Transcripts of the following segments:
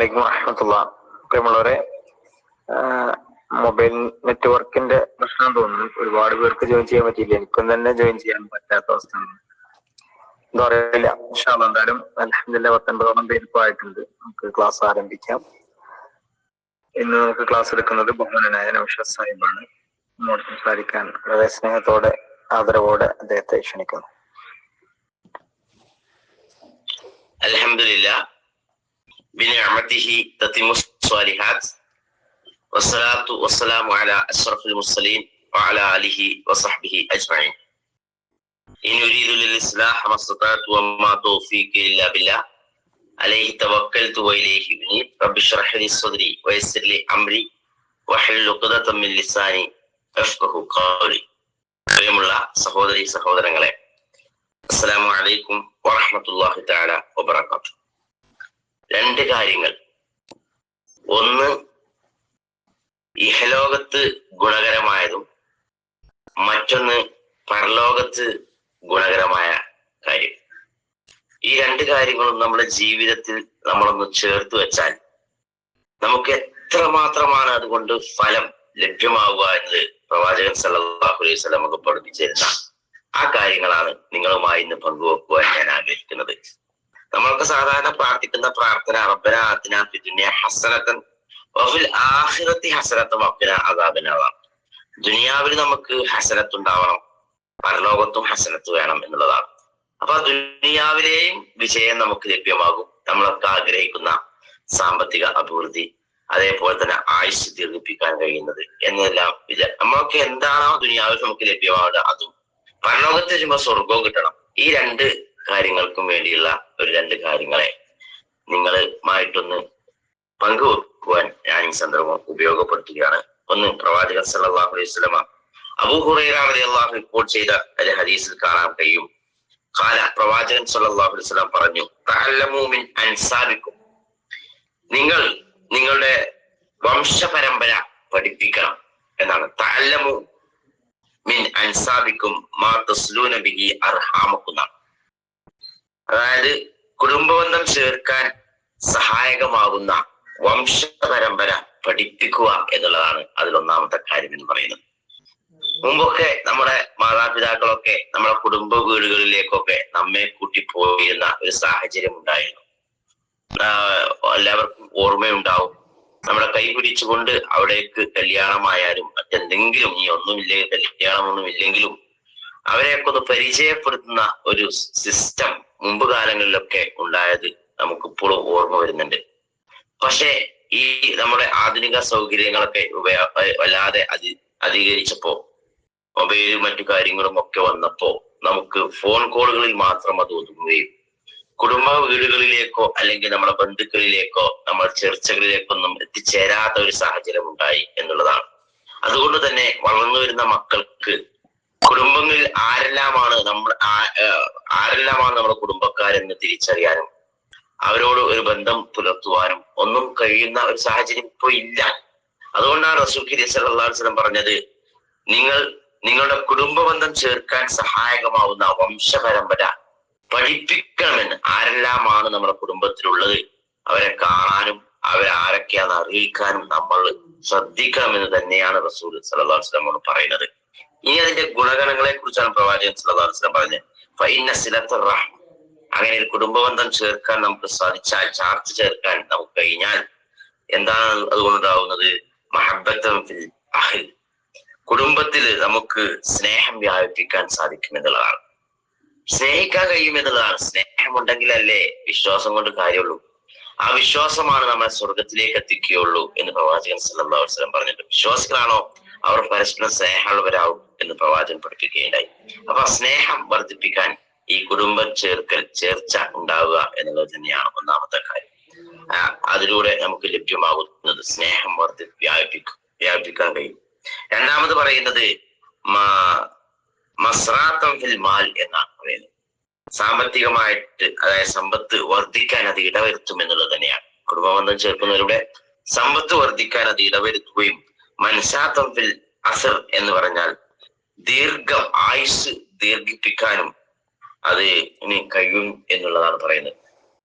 വലൈക്കും വറഹ്മത്തുള്ള. പ്രിയമുള്ളവരെ, മൊബൈൽ നെറ്റ്വർക്കിന്റെ പ്രശ്നം തോന്നുന്നു. ഒരുപാട് പേർക്ക് ജോയിൻ ചെയ്യാൻ പറ്റിയില്ല. എനിക്കും തന്നെ ജോയിൻ ചെയ്യാൻ പറ്റാത്ത അവസ്ഥയാണ്. എന്താ അറിയില്ല. ഇൻഷാ അല്ലാഹ് എന്തായാലും അൽഹംദുലില്ലാഹ് 19ഓളം പേര് ഇപ്പോൾ ആയിട്ടുണ്ട്. നമുക്ക് ക്ലാസ് ആരംഭിക്കാം. ഇന്ന് നമുക്ക് ക്ലാസ് എടുക്കുന്നത് ബഹുമാനനായ നൗഷാദ് സാഹിബാണ്. നമ്മോട് സംസാരിക്കാൻ വളരെ സ്നേഹത്തോടെ ആദരവോടെ അദ്ദേഹത്തെ ക്ഷണിക്കുന്നു. അൽഹംദുലില്ലാഹ് ബിനിഅമതിഹി തതിമു സ്വാലിഹാത്ത് വസ്സലാത്തു വസ്സലാമു അലാ അഷ്റഫിൽ മുർസലീൻ വഅലാ ആലിഹി വസഹ്ബിഹി അജ്മഈൻ. ഇൻ ഉരീദു ലിൽ ഇസ്ലാഹ മസ്തതഅതു വമാ തൗഫീഖി ഇല്ലാ ബില്ലാഹ് അലൈഹി തവക്കൽതു വഇലൈഹി ഉനീബ്. റബ്ബി ഇശ്റഹ് ലി സ്വദ്രി വയസ്സിർ ലി അംരി വഹ്ലുൽ ഉഖ്ദതം മിൻ ലിസാനി യഫ്ഖഹു ഖൗലി. പ്രിയമുള്ള സഹോദരി സഹോദരങ്ങളെ, അസ്സലാമു അലൈക്കും വറഹ്മത്തുള്ളാഹി തആല വബറകാതുഹു. രണ്ട് കാര്യങ്ങൾ. ഒന്ന്, ഇഹലോകത്ത് ഗുണകരമായതും മറ്റൊന്ന് പരലോകത്ത് ഗുണകരമായ കാര്യം. ഈ രണ്ട് കാര്യങ്ങളും നമ്മുടെ ജീവിതത്തിൽ നമ്മളൊന്ന് ചേർത്ത് വെച്ചാൽ നമുക്ക് എത്രമാത്രമാണ് അതുകൊണ്ട് ഫലം ലഭ്യമാവുക എന്നത് പ്രവാചകൻ സല്ലല്ലാഹു അലൈഹി വസല്ലം നമുക്ക് പഠിപ്പിച്ചിരുന്ന ആ കാര്യങ്ങളാണ് നിങ്ങളുമായി ഇന്ന് പങ്കുവെക്കുവാൻ ഞാൻ ആഗ്രഹിക്കുന്നത്. നമ്മൾക്ക് സാധാരണ പ്രാർത്ഥിക്കുന്ന പ്രാർത്ഥന റബ്ബനാ ആതിനാ ഫിദ്ദുനിയ ഹസനതൻ വഫിൽ ആഖിറതി ഹസനതൻ വഖിനാ അദാബന്നാർ. ദുനിയാവിൽ നമുക്ക് ഹസനത്ത് ഉണ്ടാവണം, പരലോകത്തും ഹസനത്ത് വേണം എന്നുള്ളതാണ്. അപ്പൊ ദുനിയാവിലെയും വിജയം നമുക്ക് ലഭ്യമാകും. നമ്മളൊക്കെ ആഗ്രഹിക്കുന്ന സാമ്പത്തിക അഭിവൃദ്ധി, അതേപോലെ തന്നെ ആയുസ് ദീർഘിപ്പിക്കാൻ കഴിയുന്നത് എന്നെല്ലാം നമ്മളൊക്കെ എന്താണോ ദുനിയാവിൽ നമുക്ക് ലഭ്യമാവുക അതും, പരലോകത്ത് വരുമ്പോൾ സ്വർഗവും കിട്ടണം. ഈ രണ്ട് കാര്യങ്ങൾക്കും വേണ്ടിയുള്ള ഒരു രണ്ട് കാര്യങ്ങളെ നിങ്ങളുമായിട്ടൊന്ന് പങ്കുവെക്കുവാൻ ഞാൻ ഈ സന്ദർഭം ഉപയോഗപ്പെടുത്തുകയാണ്. ഒന്ന്, പ്രവാചകൻ സല്ലല്ലാഹു അലൈഹി വസല്ലം അബൂ ഹുറൈറ റളിയല്ലാഹു റിപ്പോർട്ട് ചെയ്ത ഒരു ഹദീസിൽ കാണാൻ കഴിയും. ഖാല, പ്രവാചകൻ സല്ലല്ലാഹു അലൈഹി വസല്ലം പറഞ്ഞു, തഅല്ലമൂ മിൻ അൻസാബിക്കും, നിങ്ങൾ നിങ്ങളുടെ വംശപരമ്പര പഠിപ്പിക്കണം എന്നാണ്. തഅല്ലമൂ മിൻ അൻസാബിക്കും മാ തസ്ലൂന ബിഹി അർഹാമക്കും. അതായത് കുടുംബബന്ധം ചേർക്കാൻ സഹായകമാകുന്ന വംശപരമ്പര പഠിപ്പിക്കുക എന്നുള്ളതാണ് അതിലൊന്നാമത്തെ കാര്യം എന്ന് പറയുന്നത്. മുമ്പൊക്കെ നമ്മുടെ മാതാപിതാക്കളൊക്കെ നമ്മുടെ കുടുംബ വീടുകളിലേക്കൊക്കെ നമ്മെ കൂട്ടിപ്പോയിരുന്ന ഒരു സാഹചര്യം ഉണ്ടായിരുന്നു. എല്ലാവർക്കും ഓർമ്മയുണ്ടാവും. നമ്മളെ കൈ പിടിച്ചുകൊണ്ട് അവിടേക്ക് കല്യാണമായാലും മറ്റെന്തെങ്കിലും, ഈ ഒന്നുമില്ലേ കല്യാണമൊന്നും ഇല്ലെങ്കിലും അവരെയൊക്കെ ഒന്ന് പരിചയപ്പെടുത്തുന്ന ഒരു സിസ്റ്റം മുമ്പ് കാലങ്ങളിലൊക്കെ ഉണ്ടായത് നമുക്കിപ്പോഴും ഓർമ്മ വരുന്നുണ്ട്. പക്ഷേ ഈ നമ്മുടെ ആധുനിക സൗകര്യങ്ങളൊക്കെ വല്ലാതെ അധികരിച്ചപ്പോ, മൊബൈലും മറ്റു കാര്യങ്ങളും ഒക്കെ വന്നപ്പോ നമുക്ക് ഫോൺ കോളുകളിൽ മാത്രം അത് ഒതുങ്ങുകയും കുടുംബ വീടുകളിലേക്കോ അല്ലെങ്കിൽ നമ്മുടെ ബന്ധുക്കളിലേക്കോ നമ്മൾ ചർച്ചകളിലേക്കോ ഒന്നും എത്തിച്ചേരാത്ത ഒരു സാഹചര്യം ഉണ്ടായി എന്നുള്ളതാണ്. അതുകൊണ്ട് തന്നെ വളർന്നു വരുന്ന മക്കൾക്ക് കുടുംബങ്ങളിൽ ആരെല്ലാമാണ് നമ്മുടെ കുടുംബക്കാരെന്ന് തിരിച്ചറിയാനും അവരോട് ഒരു ബന്ധം പുലർത്തുവാനും ഒന്നും കഴിയുന്ന ഒരു സാഹചര്യം ഇപ്പോൾ ഇല്ല. അതുകൊണ്ടാണ് റസൂൽ സല്ലല്ലാഹു അലൈഹി വസല്ലം പറഞ്ഞത്, നിങ്ങളുടെ കുടുംബ ബന്ധം ചേർക്കാൻ സഹായകമാവുന്ന വംശപരമ്പര പഠിപ്പിക്കണമെന്ന്. ആരെല്ലാമാണ് നമ്മുടെ കുടുംബത്തിലുള്ളത് അവരെ കാണാനും അവരാരൊക്കെയാണെന്ന് അറിയിക്കാനും നമ്മൾ ശ്രദ്ധിക്കണമെന്ന് തന്നെയാണ് റസൂൽ സല്ലല്ലാഹു അലൈഹി വസല്ലം പറയുന്നത്. ഇനി അതിന്റെ ഗുണഗണങ്ങളെ കുറിച്ചാണ് പ്രവാചകൻ സല്ലല്ലാഹു അലൈഹി വസല്ലം പറഞ്ഞത്. ഫഇന്ന സിലത്തുർ റഹ്മ, അങ്ങനെ ഒരു കുടുംബബന്ധം ചേർക്കാൻ നമുക്ക് സാധിച്ചാൽ, ചാർത്ത് ചേർക്കാൻ നമുക്ക് കഴിഞ്ഞാൽ എന്താണ് അതുകൊണ്ടുണ്ടാവുന്നത്? മഹബ്ബത്തുൻ ഫിൽ അഹ്ൽ, കുടുംബത്തിൽ നമുക്ക് സ്നേഹം വ്യാപിപ്പിക്കാൻ സാധിക്കും എന്നുള്ളതാണ്. സ്നേഹിക്കാൻ കഴിയും എന്നുള്ളതാണ്. സ്നേഹമുണ്ടെങ്കിലല്ലേ വിശ്വാസം കൊണ്ട് കാര്യമുള്ളൂ. ആ വിശ്വാസമാണ് നമ്മളെ സ്വർഗത്തിലേക്ക് എത്തിക്കുകയുള്ളൂ എന്ന് പ്രവാചകൻ സല്ലല്ലാഹു അലൈഹി വസല്ലം പറഞ്ഞിട്ടുണ്ട്. വിശ്വാസികളാണോ അവർ പരസ്പരം സ്നേഹമുള്ളവരാവും എന്ന് പ്രവാചകൻ പഠിപ്പിക്കുകയുണ്ടായി. അപ്പൊ വ്യാപിപ്പിക്കാൻ വർദ്ധിപ്പിക്കാൻ ഈ കുടുംബ ചേർച്ച ഉണ്ടാവുക എന്നുള്ളത് തന്നെയാണ് ഒന്നാമത്തെ കാര്യം. അതിലൂടെ നമുക്ക് ലഭ്യമാകുന്നത് സ്നേഹം വ്യാപിപ്പിക്കാൻ കഴിയും. രണ്ടാമത് പറയുന്നത് മസ്റാത്തം ഫിൽ മാൽ എന്നാണ് പറയുന്നത്. സാമ്പത്തികമായിട്ട്, അതായത് സമ്പത്ത് വർദ്ധിക്കാൻ അത് ഇടവരുത്തും എന്നുള്ളത് തന്നെയാണ്. കുടുംബബന്ധം ചേർക്കുന്നതിലൂടെ സമ്പത്ത് വർദ്ധിക്കാൻ അത് ഇടവരുത്തുകയും, മനസാത്തം ഫിൽ അസർ എന്ന് പറഞ്ഞാൽ ആയുസ് ദീർഘിപ്പിക്കാനും അത് ഇനി കഴിയും എന്നുള്ളതാണ് പറയുന്നത്.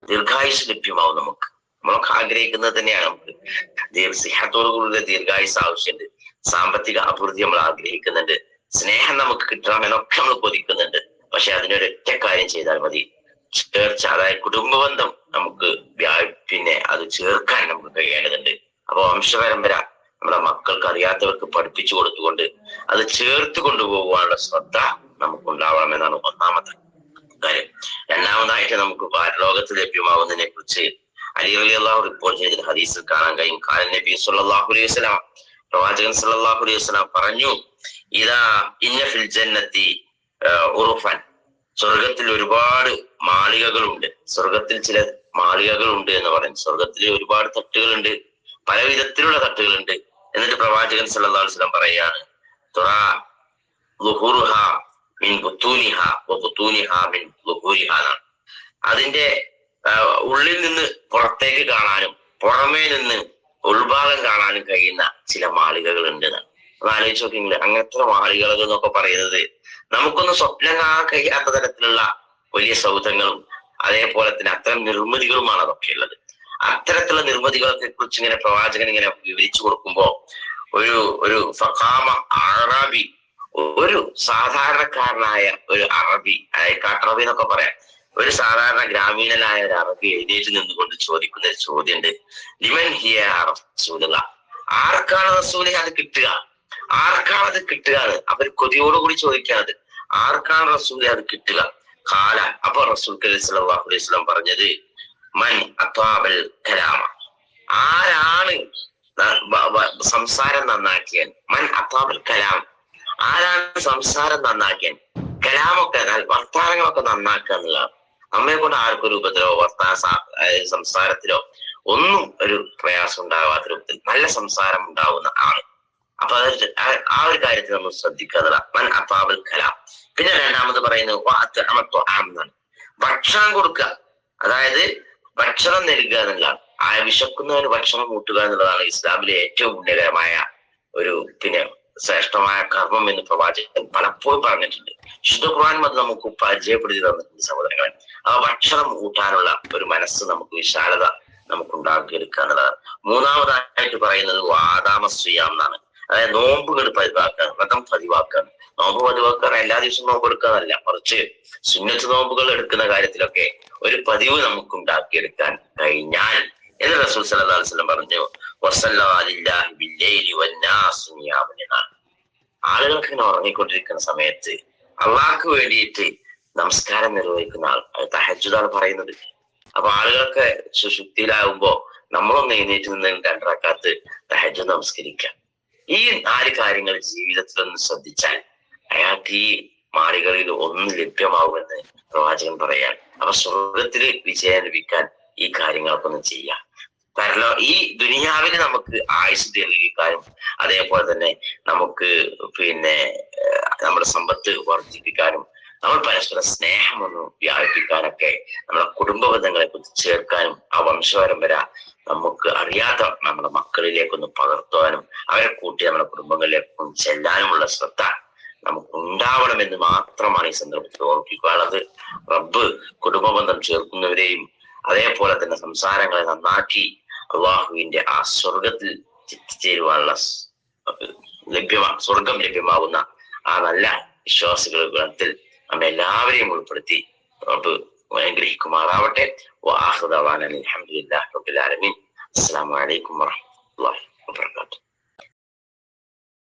ദീർഘായുസ് ലഭ്യമാവും നമുക്ക്. നമ്മളൊക്കെ ആഗ്രഹിക്കുന്നത് തന്നെയാണ്. നമുക്ക് സിഹത്തോടുകൂടിയ ദീർഘായുസ് ആവശ്യമുണ്ട്, സാമ്പത്തിക അഭിവൃദ്ധി നമ്മൾ ആഗ്രഹിക്കുന്നുണ്ട്, സ്നേഹം നമുക്ക് കിട്ടണമെന്നൊക്കെ നമ്മൾ കൊതിക്കുന്നുണ്ട്. പക്ഷെ അതിനൊരൊറ്റ കാര്യം ചെയ്താൽ മതി, ചേർച്ച, അതായത് കുടുംബബന്ധം നമുക്ക് പിന്നെ അത് ചേർക്കാൻ നമുക്ക് കഴിയേണ്ടതുണ്ട്. അപ്പൊ വംശപരമ്പര നമ്മുടെ മക്കൾക്ക് അറിയാത്തവർക്ക് പഠിപ്പിച്ചു കൊടുത്തുകൊണ്ട് അത് ചേർത്ത് കൊണ്ടുപോകാനുള്ള ശ്രദ്ധ നമുക്കുണ്ടാവണമെന്നാണ് ഒന്നാമത്തെ കാര്യം. രണ്ടാമതായിട്ട് നമുക്ക് പരലോകത്ത് ലഭ്യമാവുന്നതിനെ കുറിച്ച് അലി റളിയല്ലാഹു റിപ്പോർട്ട് ചെയ്ത ഹദീസിൽ കാണാൻ കഴിയും. ഖാല നബി സല്ലല്ലാഹു അലൈഹി വസല്ലം, പ്രവാചകൻ സല്ലല്ലാഹു അലൈഹി വസല്ലം പറഞ്ഞു, ഇദാ ഇന്ന ഫിൽ ജന്നത്തി ഉറുഫൻ, സ്വർഗത്തിൽ ഒരുപാട് മാളികകളുണ്ട്, സ്വർഗത്തിൽ ചില മാളികകളുണ്ട് എന്ന് പറയും. സ്വർഗത്തിൽ ഒരുപാട് തട്ടുകളുണ്ട്, പല വിധത്തിലുള്ള തട്ടുകളുണ്ട്. എന്നിട്ട് പ്രവാചകൻ സല്ലല്ലാഹു അലൈഹി വസല്ലം പറയാണ്, തുറാ ളുഹൂറുഹാ മിൻ ബുത്തൂനിഹാ വബുത്തൂനിഹാ മിൻ ളുഹൂരിഹാ എന്നാണ്. അതിന്റെ ഉള്ളിൽ നിന്ന് പുറത്തേക്ക് കാണാനും പുറമേ നിന്ന് ഉൾഭാഗം കാണാനും കഴിയുന്ന ചില മാളികകൾ ഉണ്ട് എന്നാണ്. ഒന്ന് ആലോചിച്ച് നോക്കിയെങ്കിൽ അങ്ങനത്തെ മാളികകൾ എന്നൊക്കെ പറയുന്നത് നമുക്കൊന്നും സ്വപ്നം കാണാൻ കഴിയാത്ത തരത്തിലുള്ള വലിയ സൗധങ്ങളും അതേപോലെ തന്നെ അത്തരം നിർമ്മിതികളുമാണ് അതൊക്കെ ഉള്ളത്. അത്തരത്തിലുള്ള നിർമ്മിതികളെ കുറിച്ച് ഇങ്ങനെ പ്രവാചകൻ ഇങ്ങനെ വിവരിച്ചു കൊടുക്കുമ്പോ ഒരു ഫഖാമ അറബി, ഒരു സാധാരണക്കാരനായ ഒരു അറബി, അതായത് കാട്ടറബി എന്നൊക്കെ പറയാം, ഒരു സാധാരണ ഗ്രാമീണനായ ഒരു അറബി എഴുന്നേറ്റ് നിന്നുകൊണ്ട് ചോദിക്കുന്ന ഒരു ചോദ്യമുണ്ട്, ലിമൻ ഹിയ റസൂലുള്ളാ, ആർക്കാണ് റസൂലെ അത് കിട്ടുക, ആർക്കാണ് അത് കിട്ടുക എന്ന് അവർ കൊതിയോടുകൂടി ചോദിക്കാത്, ആർക്കാണ് റസൂലെ അത് കിട്ടുക. ഖാല, അപ്പൊ റസൂൽ സല്ലല്ലാഹു അലൈഹി വസല്ലം പറഞ്ഞത്, മൻ അത്വാബൽ കലാമ, ആരാണ് സംസാരം നന്നാക്കിയാൻ, മൻ അത്വാബൽ കലാം, ആരാണ് സംസാരം നന്നാക്കിയാൻ, കലാമൊക്കെ വർത്താനങ്ങളൊക്കെ നന്നാക്കുക എന്നുള്ളതാണ്. നമ്മെ കൊണ്ട് ആർക്കും ഒരു ഉപദ്രവോ സംസാരത്തിലോ ഒന്നും ഒരു പ്രയാസം ഉണ്ടാകാത്ത രൂപത്തിൽ നല്ല സംസാരം ഉണ്ടാവുന്ന ആള്. അപ്പൊ അത് ആ ഒരു കാര്യത്തിൽ നമ്മൾ ശ്രദ്ധിക്കുക, മൻ അത്വാബൽ കലാം. പിന്നെ രണ്ടാമത് പറയുന്നത് എന്നാണ്, ഭക്ഷണം കൊടുക്കുക, അതായത് ഭക്ഷണം നൽകുക എന്നുള്ളതാണ്. ആ വിശക്കുന്നവന് ഭക്ഷണം കൂട്ടുക എന്നുള്ളതാണ് ഇസ്ലാമിലെ ഏറ്റവും പുണ്യകരമായ ഒരു പിന്നെ ശ്രേഷ്ഠമായ കർമ്മം എന്ന് പ്രവാചകൻ പലപ്പോഴും പറഞ്ഞിട്ടുണ്ട്. ശുദ്ധ ഖുർആൻ അത് നമുക്ക് പരിചയപ്പെടുത്തി തന്നിട്ടുണ്ട് സഹോദരങ്ങളെ. ആ ഭക്ഷണം കൂട്ടാനുള്ള ഒരു മനസ്സ് നമുക്ക്, വിശാലത നമുക്ക് ഉണ്ടാക്കിയെടുക്കുക എന്നുള്ളതാണ്. മൂന്നാമതായിട്ട് പറയുന്നത് വാദാമസ്വയാം എന്നാണ്, അതായത് നോമ്പുകൾ പതിവാക്കുക, വ്രതം പതിവാക്കുക. നോമ്പ് പതിവാക്കുക എല്ലാ ദിവസവും നോമ്പ് എടുക്കാന്നല്ല, മറിച്ച് സുന്നത്ത് നോമ്പുകൾ എടുക്കുന്ന കാര്യത്തിലൊക്കെ ഒരു പതിവ് നമുക്ക് ഉണ്ടാക്കിയെടുക്കാൻ കഴിഞ്ഞാൽ എന്ന് റസൂൽ സല്ലല്ലാഹു അലൈഹി വസല്ലം പറഞ്ഞു, വസല്ലല്ലാഹു ബില്ലൈലി വന്നാസു നിയാമുൻ എന്നാണ്. ആളുകൾക്ക് ഇങ്ങനെ ഉറങ്ങിക്കൊണ്ടിരിക്കുന്ന സമയത്ത് അള്ളാഹ്ക്ക് വേണ്ടിയിട്ട് നമസ്കാരം നിർവഹിക്കുന്ന ആൾ, അത് തഹജ്ജുദാണ് പറയുന്നത്. അപ്പൊ ആളുകളൊക്കെ സുഷുപ്തിയിലാകുമ്പോ നമ്മളൊന്ന് എഴുന്നേറ്റ് നിന്ന് 2 റക്അത്ത് തഹജ്ജുദ് നമസ്കരിക്കാം. ഈ 4 കാര്യങ്ങൾ ജീവിതത്തിൽ ഒന്ന് ശ്രദ്ധിച്ചാൽ അയാൾക്ക് ഈ മാളികളിൽ ഒന്ന് ലഭ്യമാവുമെന്ന് പ്രവാചകൻ പറയാൻ. അപ്പൊ സ്വർഗത്തില് വിജയം ലഭിക്കാൻ ഈ കാര്യങ്ങളൊക്കെ ഒന്ന് ചെയ്യാം. കാരണം ഈ ദുനിയാവിന് നമുക്ക് ആയുസ് ദീർഘിക്കാനും അതേപോലെ തന്നെ നമുക്ക് പിന്നെ നമ്മുടെ സമ്പത്ത് വർദ്ധിപ്പിക്കാനും നമ്മൾ പരസ്പര സ്നേഹം ഒന്ന് വ്യാപിപ്പിക്കാനൊക്കെ നമ്മുടെ കുടുംബ ബന്ധങ്ങളെ കുറിച്ച് ചേർക്കാനും ആ വംശപരമ്പര നമുക്ക് അറിയാത്ത നമ്മുടെ മക്കളിലേക്കൊന്ന് പകർത്തുവാനും അവരെ കൂട്ടി നമ്മുടെ കുടുംബങ്ങളിലേക്കൊന്ന് ചെല്ലാനുമുള്ള ശ്രദ്ധ നമുക്ക് ഉണ്ടാവണമെന്ന് മാത്രമാണ് ഈ സന്ദർഭത്തിൽ ഓർമ്മിപ്പിക്കാനുള്ളത്. റബ്ബ് കുടുംബബന്ധം ചേർക്കുന്നവരെയും അതേപോലെ തന്നെ സംസാരങ്ങളെ നന്നാക്കി അള്ളാഹുവിന്റെ ആ സ്വർഗത്തിൽ എത്തിച്ചേരുവാനുള്ള സ്വർഗം ലഭ്യമാകുന്ന ആ നല്ല വിശ്വാസികളുടെ ഗുണത്തിൽ നമ്മെ എല്ലാവരെയും ഉൾപ്പെടുത്തി റബ്ബ് അനുഗ്രഹിക്കുമാറാവട്ടെ. വആഖിറു ദഅവാനാ അൽഹംദുലില്ലാഹി റബ്ബിൽ ആലമീൻ. അസ്സലാമു അലൈക്കും വറഹ്മത്തുള്ളാഹി വബറകാതുഹു.